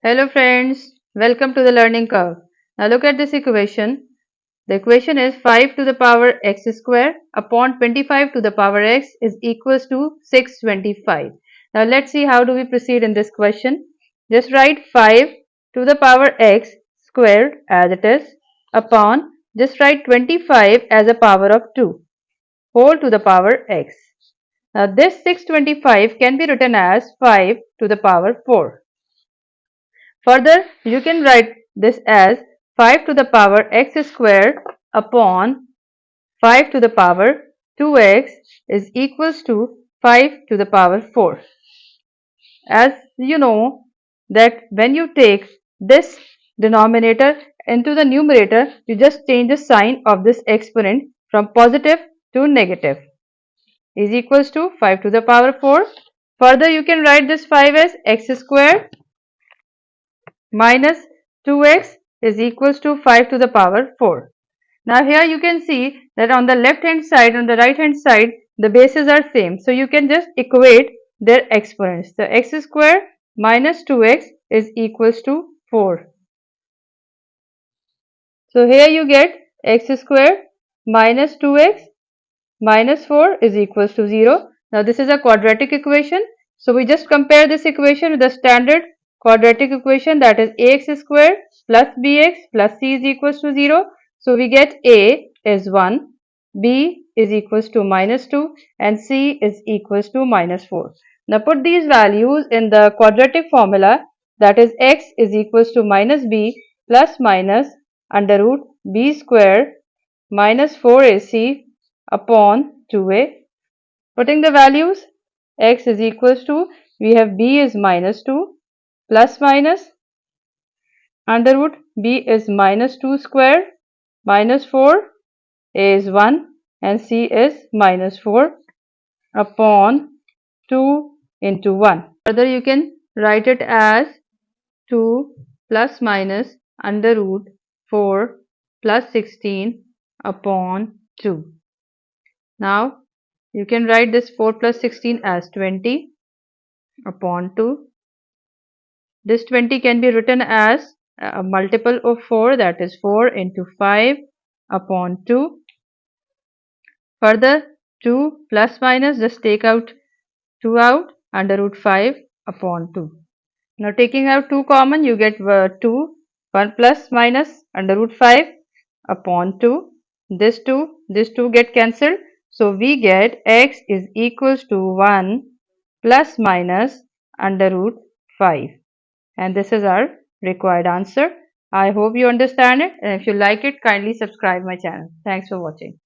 Hello friends, welcome to the learning curve. Now look at this equation. The equation is 5 to the power x square upon 25 to the power x is equals to 625. Now let's see how do we proceed in this question. Just write 5 to the power x squared as it is upon, just write 25 as a power of 2 whole to the power x. Now this 625 can be written as 5 to the power 4. Further, you can write this as 5 to the power x squared upon 5 to the power 2x is equals to 5 to the power 4. As you know that when you take this denominator into the numerator, you just change the sign of this exponent from positive to negative is equals to 5 to the power 4. Further, you can write this 5 as x squared minus 2x is equals to 5 to the power 4. Now here you can see that on the left hand side and the right hand side the bases are same. So you can just equate their exponents. So x square minus 2x is equals to 4. So here you get x square minus 2x minus 4 is equals to 0. Now this is a quadratic equation. So we just compare this equation with the standard quadratic equation, that is ax square plus bx plus c is equals to 0. So we get a is 1, b is equals to minus 2 and c is equals to minus 4. Now put these values in the quadratic formula, that is x is equals to minus b plus minus under root b square minus 4ac upon 2a. Putting the values, x is equals to, we have b is minus 2 plus minus under root b is minus 2 square minus 4, a is 1 and c is minus 4 upon 2 into 1. Further you can write it as 2 plus minus under root 4 plus 16 upon 2. Now you can write this 4 plus 16 as 20 upon 2. This 20 can be written as a multiple of 4, that is 4 into 5 upon 2. Further 2 plus minus, just take out 2 out, under root 5 upon 2. Now taking out 2 common, you get 2, 1 plus minus under root 5 upon 2. This 2 get cancelled. So we get x is equals to 1 plus minus under root 5. And this is our required answer. I hope you understand it, and if you like it, kindly subscribe my channel. Thanks for watching.